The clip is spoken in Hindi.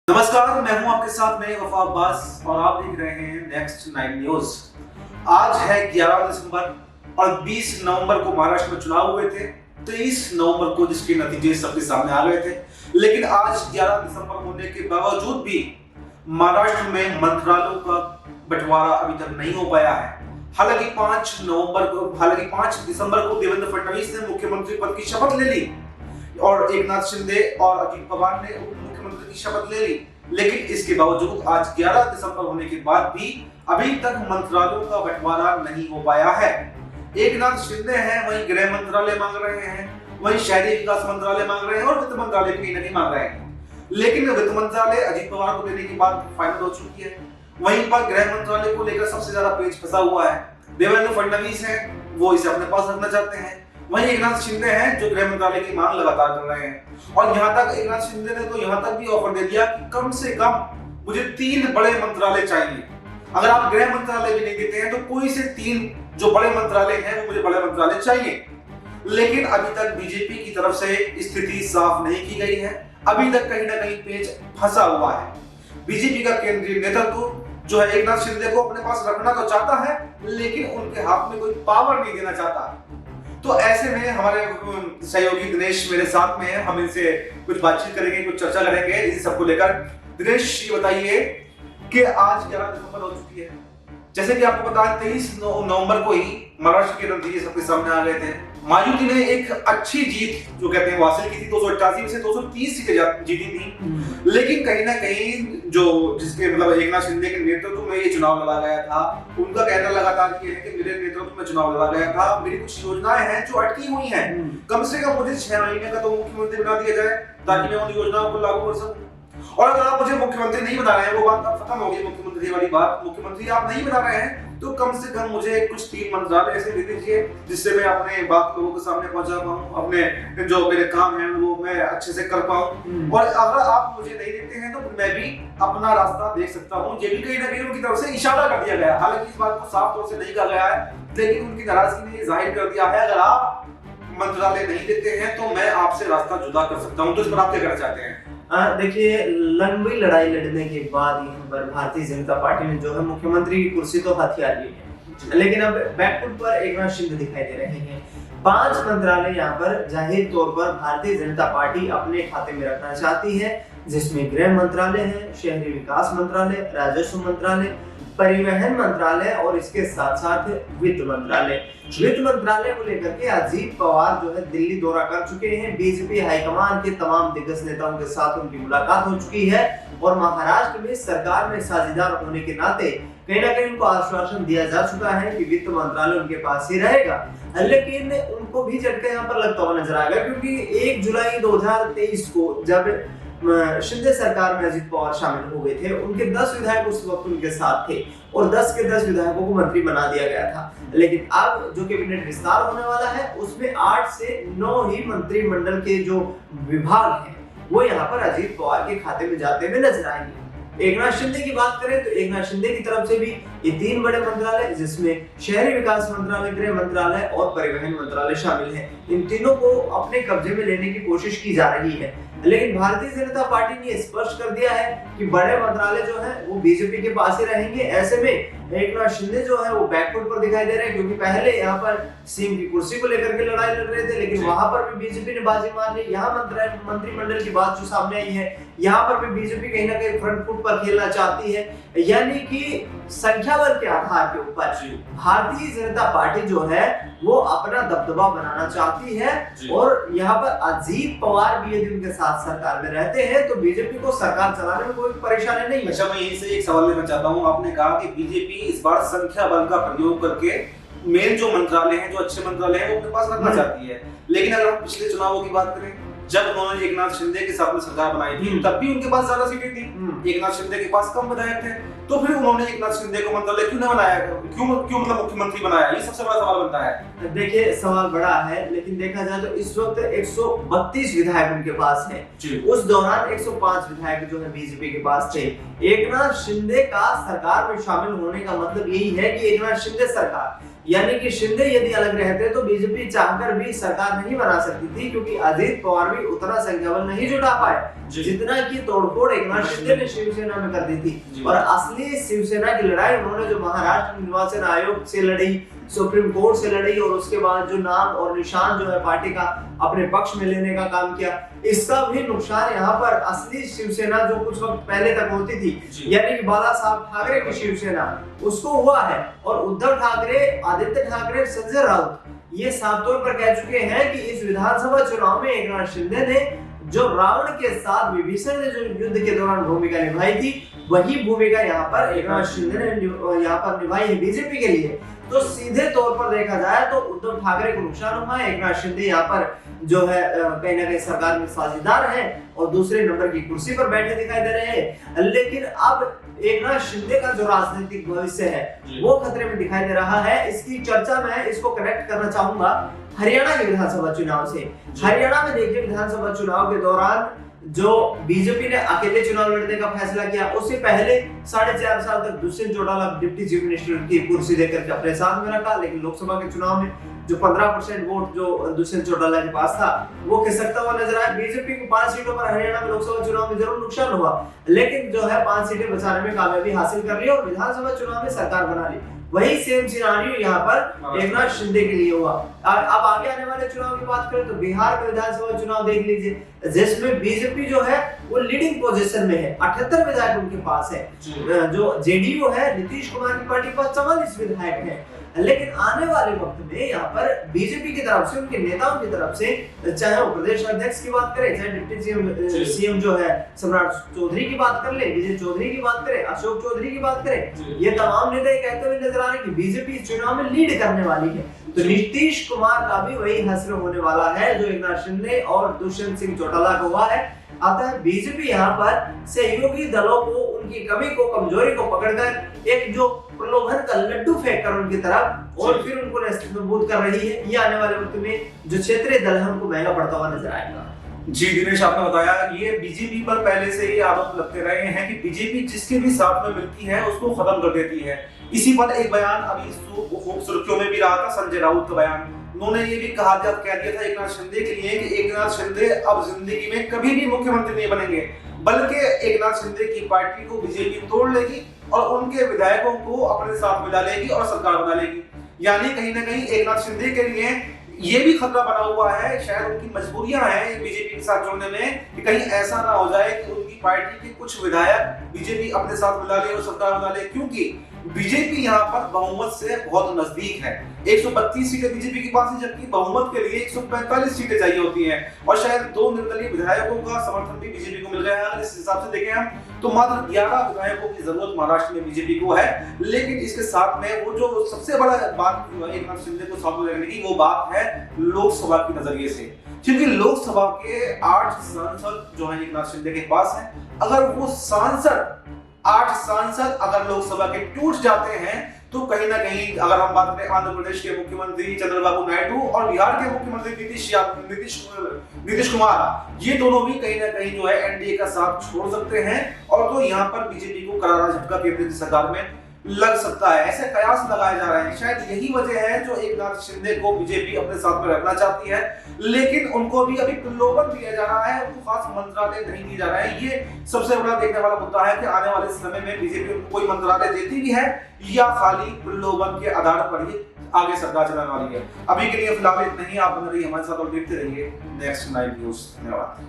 नमस्कार, मैं हूं आपके साथ में वफा अब्बास और आप देख रहे हैं नेक्स्ट 9 न्यूज। आज है 11 दिसंबर और 20 नवंबर को महाराष्ट्र में चुनाव हुए थे। 23 नवंबर को जिसके नतीजे सबके सामने आ गए थे, लेकिन आज 11 दिसंबर होने के बावजूद भी महाराष्ट्र में मंत्रालयों का बंटवारा अभी तक नहीं हो पाया है। हालांकि 5 दिसंबर को देवेंद्र फडणवीस ने मुख्यमंत्री पद की शपथ ले ली और एकनाथ शिंदे और अजित पवार ने मुख्यमंत्री की शपथ ले ली, लेकिन इसके बावजूद आज 11 दिसंबर होने के बाद भी अभी तक मंत्रालयों का बंटवारा नहीं हो पाया है। एकनाथ शिंदे हैं, वहीं गृह मंत्रालय मांग रहे हैं, वहीं शहरी विकास मंत्रालय मांग रहे हैं और वित्त मंत्रालय भी नहीं मांग रहे हैं। लेकिन वित्त मंत्रालय अजित पवार को देने के बाद फाइनल हो चुकी है। वहीं पर गृह मंत्रालय को लेकर सबसे ज्यादा पेच फंसा हुआ है। देवेंद्र फडणवीस है, वो इसे अपने पास रखना चाहते हैं। वहीं एकनाथ शिंदे हैं जो गृह मंत्रालय की मांग लगातार कर रहे हैं और यहाँ तक एकनाथ शिंदे ने तो यहाँ तक भी ऑफर दे दिया कि कम से कम मुझे 3 बड़े मंत्रालय चाहिए। अगर आप गृह मंत्रालय भी नहीं देते हैं तो कोई से 3 जो बड़े मंत्रालय हैं वो मुझे बड़े मंत्रालय चाहिए। लेकिन अभी तक बीजेपी की तरफ से स्थिति साफ नहीं की गई है। अभी तक कहीं ना कहीं पेच फंसा हुआ है। बीजेपी का केंद्रीय नेतृत्व जो है एकनाथ शिंदे को अपने पास रखना तो चाहता है, लेकिन उनके हाथ में कोई पावर नहीं देना चाहता। तो ऐसे में हमारे सहयोगी दिनेश मेरे साथ में है, हम इनसे कुछ बातचीत करेंगे, कुछ चर्चा करेंगे इस सबको लेकर। दिनेश, ये बताइए कि आज 11 दिसंबर हो चुकी है। जैसे कि आपको पता है 23 नवंबर को ही महाराष्ट्र के नतीजे सबके सामने आ गए थे। मायावती ने एक अच्छी जीत जो कहते हैं वो हासिल की थी, 288 में से 230 सीटें जीती थी। लेकिन कहीं ना कहीं जो जिसके मतलब एकनाथ शिंदे के नेतृत्व में ये चुनाव लड़ा गया था, उनका कहना लगातार ये है कि मेरे नेतृत्व में चुनाव लड़ा गया था, मेरी कुछ योजनाएं हैं जो अटकी हुई हैं, कम से कम मुझे 6 महीने का तो मुख्यमंत्री बना दिया जाए ताकि मैं उन योजनाओं को लागू कर सकूं। और अगर आप मुझे मुख्यमंत्री नहीं बना रहे हैं, वो बात अब खत्म हो गई, मुख्यमंत्री वाली बात, मुख्यमंत्री आप नहीं बना रहे हैं तो कम से कम मुझे कुछ 3 मंत्रालय ऐसे दे दीजिए जिससे मैं अपने बात लोगों के सामने पहुंचा पाऊं, अपने जो मेरे काम हैं वो मैं अच्छे से कर पाऊं। और अगर आप मुझे नहीं देते हैं तो मैं भी अपना रास्ता देख सकता हूं। ये भी कहीं ना कहीं उनकी तरफ से इशारा कर दिया गया। हालांकि इस बात को साफ तौर से नहीं कहा गया है, लेकिन उनकी नाराजगी ने जाहिर कर दिया है अगर आप मंत्रालय नहीं देते हैं तो मैं आपसे रास्ता जुदा कर सकता हूं। तो इस पर आप क्या कहना चाहते हैं? देखिए, लंबी लड़ाई लड़ने के बाद यहाँ पर भारतीय जनता पार्टी ने जो है मुख्यमंत्री की कुर्सी तो हथियार ली है, लेकिन अब बैकफुट पर एकनाथ शिंदे दिखाई दे रहे हैं। 5 मंत्रालय यहाँ पर जाहिर तौर पर भारतीय जनता पार्टी अपने खाते में रखना चाहती है, जिसमें गृह मंत्रालय है, शहरी विकास मंत्रालय, राजस्व मंत्रालय, परिवहन मंत्रालय और इसके साथ साथ वित्त मंत्रालय। वित्त मंत्रालय को लेकर के अजित पवार जो है दिल्ली दौरा कर चुके हैं। बीजेपी हाईकमान के तमाम दिग्गज नेताओं के साथ उनकी मुलाकात हो चुकी है और महाराष्ट्र में सरकार में साझेदार होने के नाते कहीं ना कहीं उनको आश्वासन दिया जा चुका है कि वित्त मंत्रालय उनके पास ही रहेगा। लेकिन उनको भी झटका यहाँ पर लगता हुआ नजर आएगा, क्योंकि 1 जुलाई 2023 को जब शिंदे सरकार में अजित पवार शामिल हो गए थे, उनके 10 विधायक उस वक्त उनके साथ थे और 10 के 10 विधायकों को मंत्री बना दिया गया था। लेकिन अब जो कैबिनेट विस्तार होने वाला है उसमें 8 से 9 ही मंत्रिमंडल के जो विभाग हैं वो यहाँ पर अजित पवार के खाते में जाते हुए नजर आएंगे। एकनाथ शिंदे की बात करें तो एकनाथ शिंदे की तरफ से भी ये 3 बड़े मंत्रालय, जिसमें शहरी विकास मंत्रालय, गृह मंत्रालय और परिवहन मंत्रालय शामिल हैं, इन तीनों को अपने कब्जे में लेने की कोशिश की जा रही है। लेकिन भारतीय जनता पार्टी ने स्पष्ट कर दिया है कि बड़े मंत्रालय जो है वो बीजेपी के पास ही रहेंगे। ऐसे में एकनाथ शिंदे जो है वो बैकफुट पर दिखाई दे रहे हैं, क्योंकि पहले यहाँ पर सीएम की कुर्सी को लेकर के लड़ाई लड़ रहे थे, लेकिन वहां पर भी बीजेपी ने बाजी मार ली। यहाँ मंत्रिमंडल की बात जो सामने आई है, यहाँ पर भी बीजेपी कहीं ना कहीं फ्रंट फुट पर खेलना चाहती है, यानी कि संख्या बल के आधार के ऊपर भारतीय जनता पार्टी जो है वो अपना दबदबा बनाना चाहती है। और यहाँ पर अजित पवार भी यदि उनके साथ सरकार में रहते हैं तो बीजेपी को सरकार चलाने में कोई परेशानी नहीं है। अच्छा, मैं यहीं से एक सवाल लेना चाहता हूँ। आपने कहा कि बीजेपी इस बार संख्या बल का प्रयोग करके मेन जो मंत्रालय हैं, जो अच्छे मंत्रालय हैं, वो अपने पास रखना चाहती है। लेकिन अगर हम पिछले चुनावों की बात करें, जब उन्होंने एकनाथ शिंदे के साथ में सरकार बनाई थी तब भी उनके पास ज्यादा सीटें थी, एकनाथ शिंदे के पास कम विधायक थे, तो फिर उन्होंने एकनाथ शिंदे को मंत्रालय क्यों न बनाया, क्यों मतलब मुख्यमंत्री बनाया? ये सबसे बड़ा सवाल बनता है। देखिए, सवाल बड़ा है, लेकिन देखा जाए तो इस वक्त 132 विधायक उनके पास हैं। उस दौरान 105 विधायक जो है बीजेपी के पास थे। एकनाथ शिंदे का सरकार में शामिल होने का मतलब यही है कि एकनाथ शिंदे सरकार यानी कि शिंदे यदि अलग रहते तो बीजेपी चाहकर भी सरकार नहीं बना सकती थी, क्योंकि अजित पवार भी उतना संख्याबल नहीं जुटा पाए जितना की तोड़फोड़ एकनाथ शिंदे ने शिवसेना में कर दी थी। और असली शिवसेना की लड़ाई उन्होंने जो महाराष्ट्र निर्वाचन आयोग से लड़ी, सुप्रीम कोर्ट से लड़ी, और उसके बाद जो नाम और निशान जो है पार्टी का अपने पक्ष में लेने का काम किया, इसका भी नुकसान यहाँ पर असली शिवसेना जो कुछ वक्त पहले तक होती थी, यानी कि बाला साहब ठाकरे की शिवसेना, उसको हुआ है। और उद्धव ठाकरे, आदित्य ठाकरे, संजय राउत ये साफ तौर पर कह चुके हैं कि इस विधानसभा चुनाव में एकनाथ शिंदे ने जो रावण के साथ विभीषण ने जो युद्ध के दौरान भूमिका निभाई थी, वही भूमिका यहाँ पर एकनाथ शिंदे ने यहाँ पर निभाई है बीजेपी के लिए। तो सीधे तौर पर देखा जाए तो उद्धव ठाकरे को नुकसान हुआ है, एकनाथ शिंदे यहाँ पर जो है कहीं ना कहीं सरकार में साझेदार हैं और दूसरे नंबर की कुर्सी पर बैठे दिखाई दे रहे हैं। लेकिन अब एकनाथ शिंदे का जो राजनीतिक भविष्य है वो खतरे में दिखाई दे रहा है। इसकी चर्चा मैं इसको कनेक्ट करना चाहूंगा हरियाणा के विधानसभा चुनाव से। हरियाणा में देखिए, विधानसभा चुनाव के दौरान जो बीजेपी ने अकेले चुनाव लड़ने का फैसला किया, उससे पहले 4.5 साल तक Dushyant Chautala deputy chief minister की कुर्सी देकर के अपने साथ में रखा। लेकिन लोकसभा के चुनाव में जो 15% वोट जो दुष्यंत चौटाला के पास था वो खिसकता हुआ नजर आया। बीजेपी को 5 सीटों पर हरियाणा में लोकसभा चुनाव में जरूर नुकसान हुआ, लेकिन जो है 5 सीटें बचाने में कामयाबी हासिल कर ली और विधानसभा चुनाव में सरकार बना ली। वही सेम सिनारियो यहाँ पर एकनाथ शिंदे के लिए हुआ। अब आगे आने वाले चुनाव की बात करें तो बिहार का विधानसभा चुनाव देख लीजिए, जिसमें बीजेपी जो है वो लीडिंग पोजीशन में है, 78 विधायक उनके पास है। जो जेडीयू है, नीतीश कुमार की पार्टी के पास 44 विधायक है। लेकिन आने वाले वक्त में यहाँ पर बीजेपी की तरफ से, उनके नेताओं की तरफ से, चाहे वो प्रदेश अध्यक्ष की बात करें, चाहे डिप्टी सीएम जो है सम्राट चौधरी की बात कर ले, विजय चौधरी की बात करें, अशोक चौधरी की बात करें, ये तमाम नेता कहते हुए नजर आ रहे हैं कि बीजेपी इस चुनाव में लीड करने वाली है। तो नीतीश कुमार का भी वही हश्र होने वाला है जो एकनाथ शिंदे और दुष्यंत सिंह चौटाला को हुआ है। अतः बीजेपी यहाँ पर सहयोगी दलों को, उनकी कमी को, कमजोरी को पकड़कर एक जो प्रलोभन का लड्डू फेंक कर उनकी तरफ और फिर उनको मजबूत कर रही है। ये आने वाले वक्त में जो क्षेत्रीय दल है उनको महंगा पड़ता हुआ नजर आएगा। जी दिनेश, आपने बताया ये बीजेपी पर पहले से ही आरोप लगते रहे हैं कि बीजेपी जिसके भी साथ में मिलती है उसको खत्म कर देती है। इसी पर एक बयान अभी सुर्खियों में भी रहा था, संजय राउत का बयान। उन्होंने ये भी कह दिया था एकनाथ शिंदे के लिए कि एकनाथ शिंदे अब जिंदगी में कभी भी मुख्यमंत्री नहीं बनेंगे, बल्कि एकनाथ शिंदे की पार्टी को बीजेपी तोड़ लेगी और उनके विधायकों को अपने साथ मिला लेगी और सरकार बना लेगी। यानी कहीं ना कहीं एकनाथ शिंदे के लिए ये भी खतरा बना हुआ है, शायद उनकी मजबूरियां हैं बीजेपी के साथ जुड़ने में, कि कहीं ऐसा ना हो जाए कि उनकी पार्टी के कुछ विधायक बीजेपी अपने साथ मिला ले और सरकार बना ले, क्योंकि बीजेपी यहाँ पर बहुमत से बहुत नजदीक है। 132 सीटें बीजेपी के पास है, जबकि बहुमत के लिए 145 सीटें चाहिए होती हैं और शायद 2 निर्दलीय विधायकों का समर्थन भी बीजेपी को मिल गया है। अगर इस हिसाब से देखें हम तो मात्र 11 विधायकों की जरूरत महाराष्ट्र में बीजेपी को है। लेकिन इसके साथ में वो जो सबसे बड़ा बात एकनाथ शिंदे को साथ में रखने की, वो बात है लोकसभा के नजरिए से, क्योंकि लोकसभा के 8 सांसद जो है एकनाथ शिंदे के पास है। अगर वो 8 सांसद अगर लोकसभा के टूट जाते हैं तो कहीं ना कहीं, अगर हम बात करें आंध्र प्रदेश के मुख्यमंत्री चंद्रबाबू नायडू और बिहार के मुख्यमंत्री नीतीश कुमार, ये दोनों भी कहीं ना कहीं जो है एनडीए का साथ छोड़ सकते हैं और तो यहाँ पर बीजेपी को करारा झटका केंद्र की सरकार में लग सकता है। ऐसे कयास लगाए जा रहे हैं। शायद यही वजह है जो एकनाथ शिंदे को बीजेपी अपने साथ में रखना चाहती है, लेकिन उनको भी अभी प्रलोभन दिया जा रहा है, उनको खास मंत्रालय नहीं दिए जा रहे हैं। ये सबसे बड़ा देखने वाला मुद्दा है कि आने वाले समय में बीजेपी उनको कोई मंत्रालय देती भी है या खाली प्रलोभन के आधार पर ही आगे सरकार चलाने वाली है। अभी के लिए फिलहाल इतना ही। आप बने रहिए हमारे साथ और देखते रहिए नेक्स्ट 9 न्यूज। धन्यवाद।